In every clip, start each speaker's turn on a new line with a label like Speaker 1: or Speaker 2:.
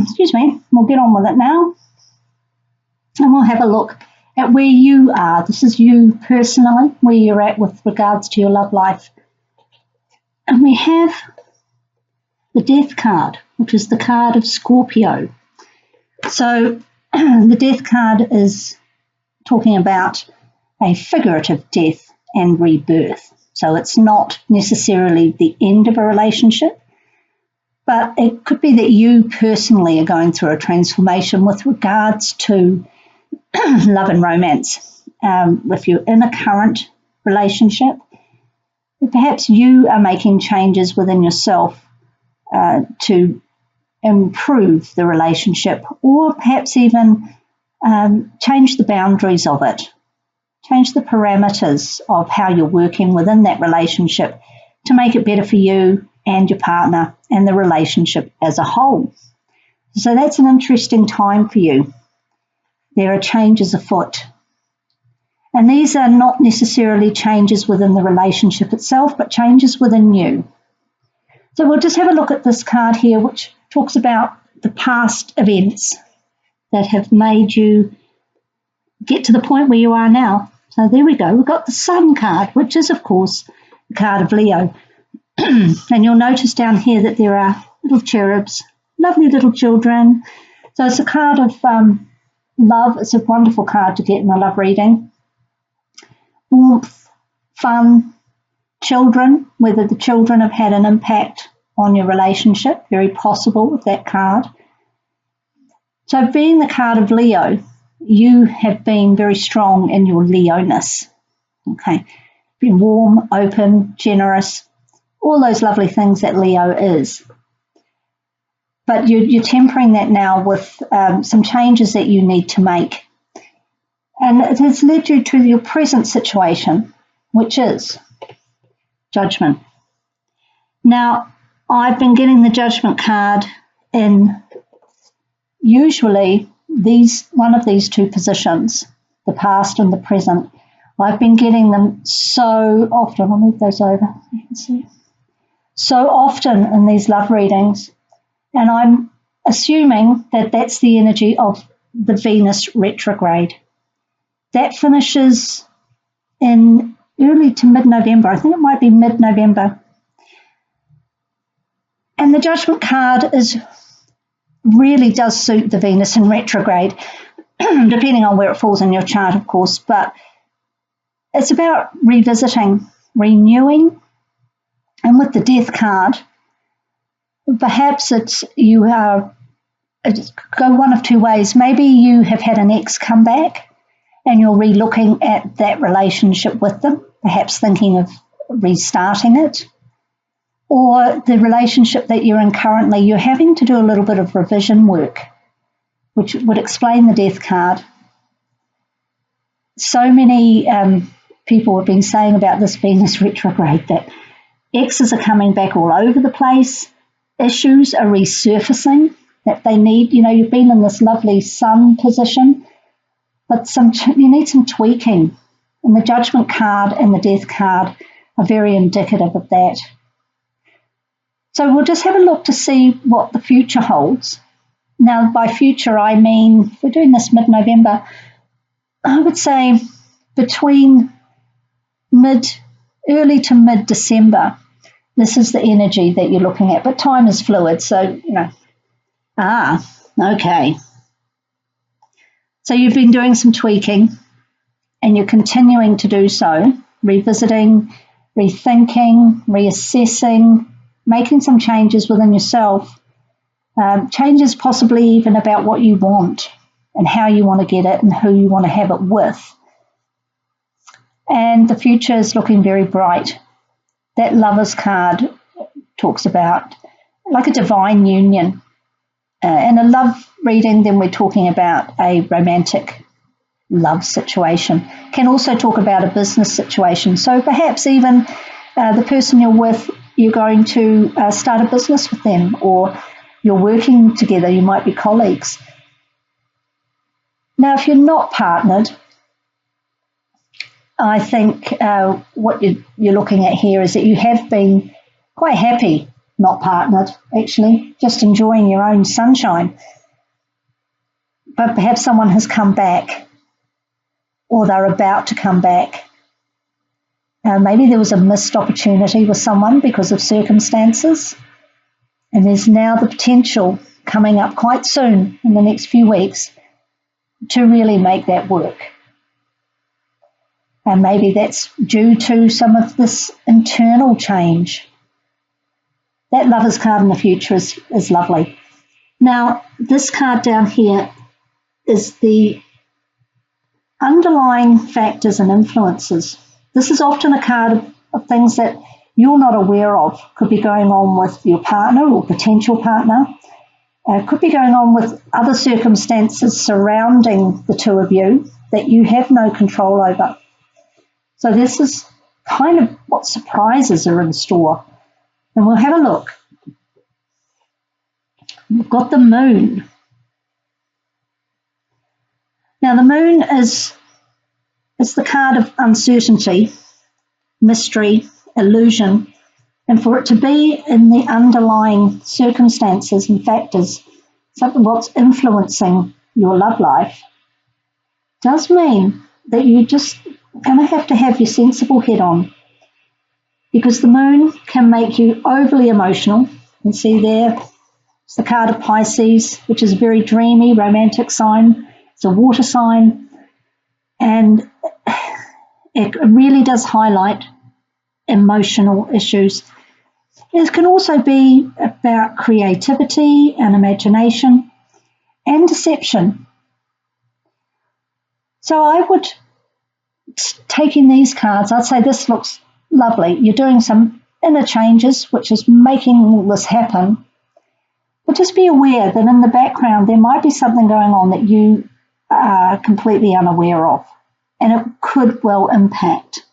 Speaker 1: excuse me, we'll get on with it now. And we'll have a look at where you are. This is you personally, where you're at with regards to your love life. And we have the Death card, which is the card of Scorpio. So the Death card is talking about a figurative death and rebirth. So it's not necessarily the end of a relationship, but it could be that you personally are going through a transformation with regards to love and romance. If you're in a current relationship, perhaps you are making changes within yourself to improve the relationship, or perhaps even change the boundaries of it, change the parameters of how you're working within that relationship to make it better for you and your partner and the relationship as a whole. So that's an interesting time for you. There are changes afoot. And these are not necessarily changes within the relationship itself, but changes within you. So we'll just have a look at this card here, which talks about the past events that have made you get to the point where you are now. So there we go. We've got the Sun card, which is, of course, the card of Leo. And you'll notice down here that there are little cherubs, lovely little children. So it's a card of love. It's a wonderful card to get in a love reading. Warmth, fun, children, whether the children have had an impact on your relationship, very possible with that card. So being the card of Leo, you have been very strong in your Leo-ness. Okay, been warm, open, generous, all those lovely things that Leo is. But you're tempering that now with some changes that you need to make. And it has led you to your present situation, which is Judgment. Now, I've been getting the Judgment card in usually one of these two positions, the past and the present. I've been getting them so often. I'll move those over so you can see. So often in these love readings, and I'm assuming that that's the energy of the Venus retrograde. That finishes in early to mid-November. I think it might be mid-November. And the Judgment card really does suit the Venus in retrograde, depending on where it falls in your chart, of course. But it's about revisiting, renewing, and with the Death card, perhaps you go one of two ways. Maybe you have had an ex come back and you're re-looking at that relationship with them, perhaps thinking of restarting it. Or the relationship that you're in currently, you're having to do a little bit of revision work, which would explain the Death card. So many people have been saying about this Venus retrograde that exes are coming back all over the place, issues are resurfacing that they need. You know, you've been in this lovely Sun position, but you need some tweaking. And the Judgment card and the Death card are very indicative of that. So we'll just have a look to see what the future holds. Now, by future, I mean, if we're doing this mid-November, I would say between early to mid-December, this is the energy that you're looking at. But time is fluid, so, you know. Okay. So you've been doing some tweaking, and you're continuing to do so, revisiting, rethinking, reassessing, making some changes within yourself, changes possibly even about what you want and how you want to get it and who you want to have it with. And the future is looking very bright. That Lovers card talks about like a divine union. In a love reading, then we're talking about a romantic love situation. Can also talk about a business situation. So perhaps even the person you're with, you're going to start a business with them, or you're working together, you might be colleagues. Now, if you're not partnered, I think what you're looking at here is that you have been quite happy not partnered, actually, just enjoying your own sunshine. But perhaps someone has come back, or they're about to come back. Maybe there was a missed opportunity with someone because of circumstances, and there's now the potential coming up quite soon in the next few weeks to really make that work. And maybe that's due to some of this internal change. That Lovers card in the future is lovely. Now, this card down here is the underlying factors and influences. This is often a card of things that you're not aware of. Could be going on with your partner or potential partner. Could be going on with other circumstances surrounding the two of you that you have no control over. So this is kind of what surprises are in store. And we'll have a look. We've got the moon. Now the moon is the card of uncertainty, mystery, illusion, and for it to be in the underlying circumstances and factors, something what's influencing your love life, does mean that you just going to have your sensible head on, because the moon can make you overly emotional. You can see there, it's the card of Pisces, which is a very dreamy, romantic sign. It's a water sign, and it really does highlight emotional issues. It can also be about creativity and imagination and deception. So I would, taking these cards, I'd say this looks lovely. You're doing some inner changes, which is making all this happen. But just be aware that in the background there might be something going on that you are completely unaware of, and it could well impact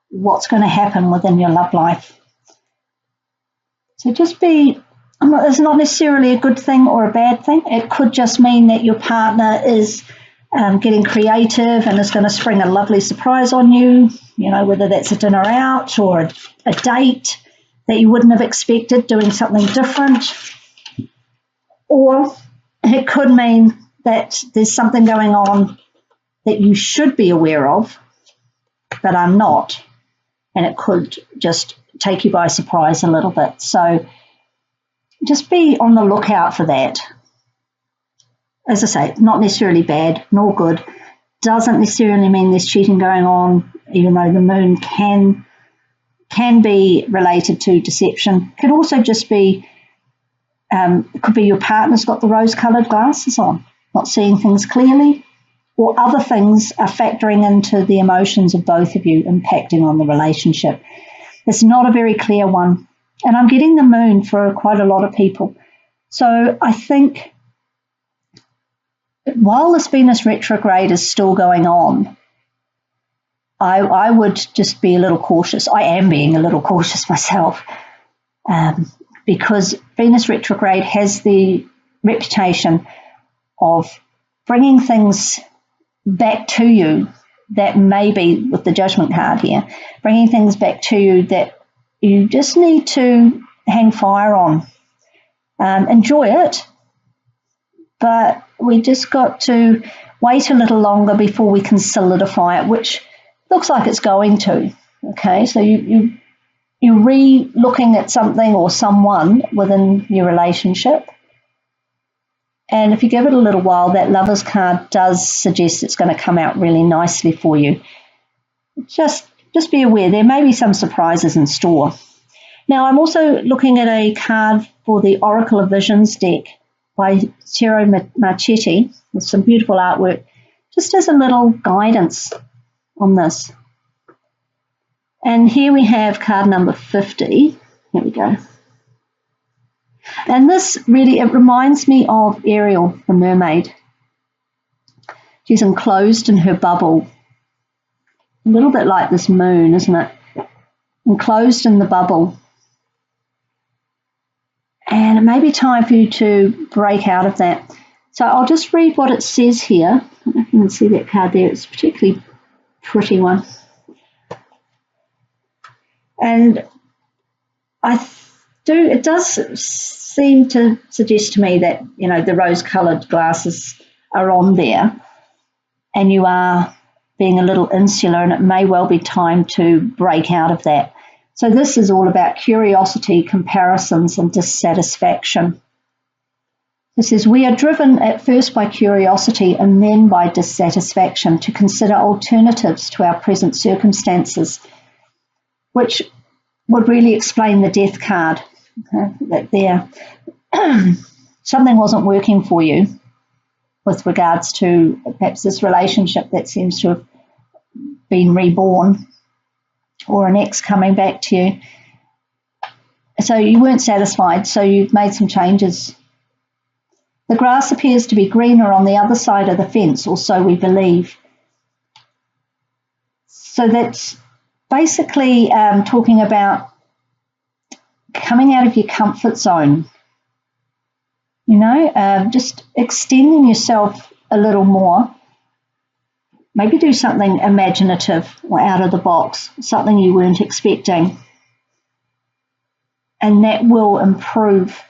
Speaker 1: what's going to happen within your love life. So just be, it's not necessarily a good thing or a bad thing. It could just mean that your partner is getting creative and is going to spring a lovely surprise on you, whether that's a dinner out or a date that you wouldn't have expected, doing something different. Or it could mean that there's something going on that you should be aware of, but are not, and it could just take you by surprise a little bit. So just be on the lookout for that. As I say, not necessarily bad nor good. Doesn't necessarily mean there's cheating going on, even though the moon can be related to deception. Could also just be, it could be your partner's got the rose-coloured glasses on, not seeing things clearly, or other things are factoring into the emotions of both of you, impacting on the relationship. It's not a very clear one. And I'm getting the moon for quite a lot of people. So I think while this Venus retrograde is still going on, I would just be a little cautious. I am being a little cautious myself, because Venus retrograde has the reputation of bringing things back to you that maybe, with the Judgment card here, bringing things back to you that you just need to hang fire on. Enjoy it, but we just got to wait a little longer before we can solidify it, which looks like it's going to. Okay, so you're re-looking at something or someone within your relationship. And if you give it a little while, that Lovers card does suggest it's going to come out really nicely for you. Just be aware, there may be some surprises in store. Now, I'm also looking at a card for the Oracle of Visions deck by Ciro Marchetti with some beautiful artwork, just as a little guidance on this. And here we have card number 50. Here we go. And this really, it reminds me of Ariel, the mermaid. She's enclosed in her bubble. A little bit like this moon, isn't it? Enclosed in the bubble. And it may be time for you to break out of that. So I'll just read what it says here. I don't know if you can see that card there. It's a particularly pretty one. And it does seem to suggest to me that, you know, the rose-coloured glasses are on there and you are being a little insular, and it may well be time to break out of that. So this is all about curiosity, comparisons, and dissatisfaction. It says, we are driven at first by curiosity and then by dissatisfaction to consider alternatives to our present circumstances, which would really explain the death card. That there, something wasn't working for you with regards to perhaps this relationship that seems to have been reborn, or an ex coming back to you. So you weren't satisfied, so you've made some changes. The grass appears to be greener on the other side of the fence, or so we believe. So that's basically talking about coming out of your comfort zone, you know, just extending yourself a little more. Maybe do something imaginative or out of the box, something you weren't expecting. And that will improve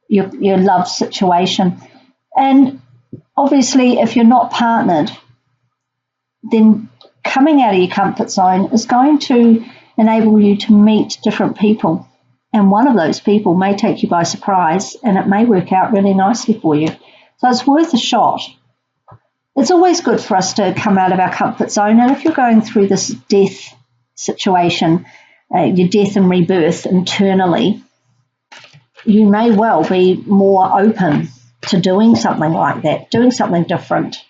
Speaker 1: your love situation. And obviously, if you're not partnered, then coming out of your comfort zone is going to enable you to meet different people. And one of those people may take you by surprise, and it may work out really nicely for you. So it's worth a shot. It's always good for us to come out of our comfort zone. And if you're going through this death situation, your death and rebirth internally, you may well be more open to doing something like that, doing something different.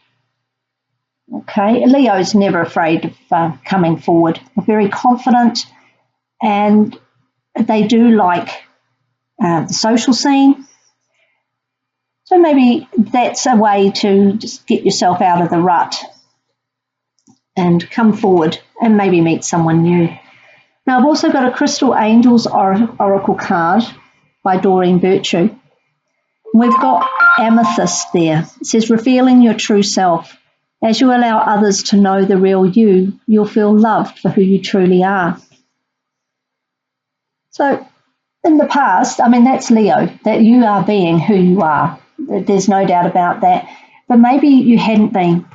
Speaker 1: Okay, Leo's never afraid of coming forward. They're very confident, and they do like the social scene. So maybe that's a way to just get yourself out of the rut and come forward and maybe meet someone new. Now, I've also got a Crystal Angels Oracle card by Doreen Virtue. We've got amethyst there. It says, revealing your true self. As you allow others to know the real you, you'll feel loved for who you truly are. So in the past, I mean, that's Leo, that you are being who you are. There's no doubt about that. But maybe you hadn't been.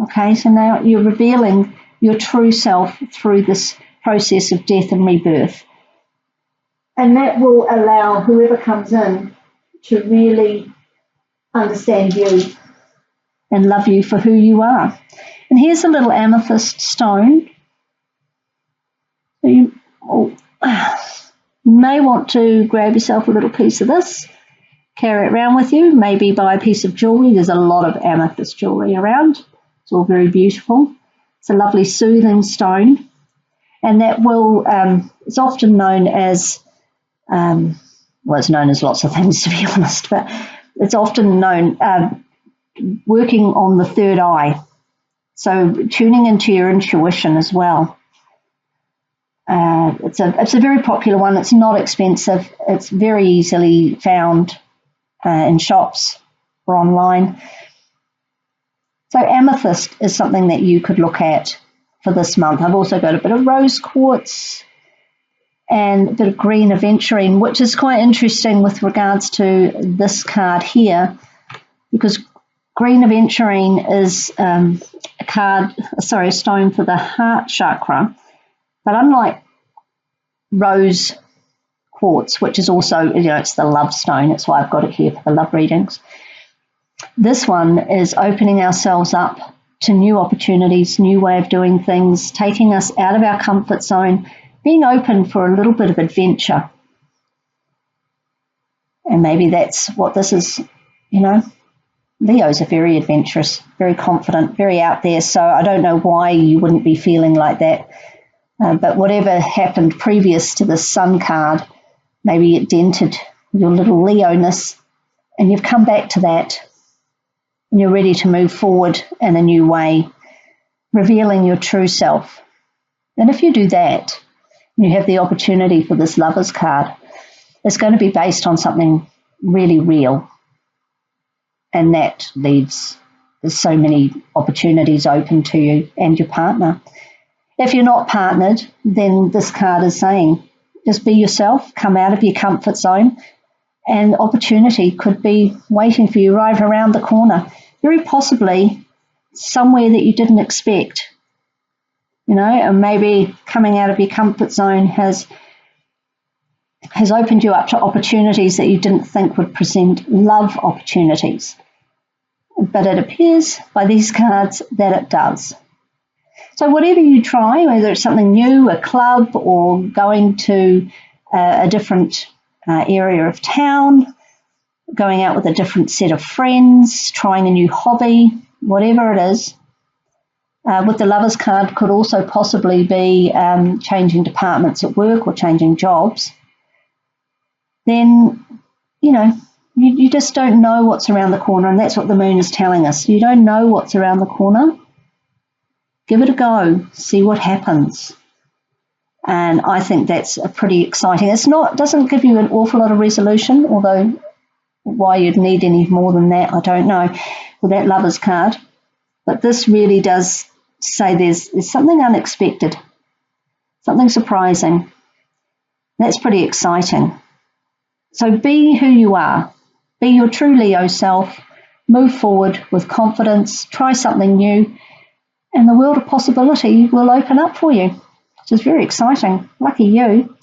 Speaker 1: Okay, so now you're revealing your true self through this process of death and rebirth. And that will allow whoever comes in to really understand you and love you for who you are. And here's a little amethyst stone. So you may want to grab yourself a little piece of this, carry it around with you, maybe buy a piece of jewellery. There's a lot of amethyst jewellery around. It's all very beautiful. It's a lovely soothing stone. And that will, it's often known as, well, it's known as lots of things, to be honest, but it's often known working on the third eye. So tuning into your intuition as well. It's a very popular one. It's not expensive. It's very easily found in shops or online. So amethyst is something that you could look at for this month. I've also got a bit of rose quartz and a bit of green aventurine, which is quite interesting with regards to this card here, because green aventurine is a stone for the heart chakra. But unlike rose quartz, which is also, it's the love stone, that's why I've got it here for the love readings. This one is opening ourselves up to new opportunities, new way of doing things, taking us out of our comfort zone, being open for a little bit of adventure. And maybe that's what this is, Leos are very adventurous, very confident, very out there, so I don't know why you wouldn't be feeling like that. But whatever happened previous to the Sun card, maybe it dented your little Leo-ness, and you've come back to that, and you're ready to move forward in a new way, revealing your true self. And if you do that, and you have the opportunity for this Lovers card, it's going to be based on something really real. And that leaves so many opportunities open to you and your partner. If you're not partnered, then this card is saying Just be yourself, come out of your comfort zone, and opportunity could be waiting for you right around the corner, very possibly somewhere that you didn't expect. And maybe coming out of your comfort zone has opened you up to opportunities that you didn't think would present love opportunities. But it appears by these cards that it does. So whatever you try, whether it's something new, a club, or going to a different area of town, going out with a different set of friends, trying a new hobby, whatever it is, with the Lovers card could also possibly be changing departments at work or changing jobs, then, you just don't know what's around the corner, and that's what the moon is telling us. You don't know what's around the corner. Give it a go, see what happens. And I think that's pretty exciting. Doesn't give you an awful lot of resolution, although why you'd need any more than that, I don't know, with that Lovers card. But this really does say there's something unexpected, something surprising. That's pretty exciting. So be who you are. Be your true Leo self. Move forward with confidence. Try something new. And the world of possibility will open up for you, which is very exciting. Lucky you.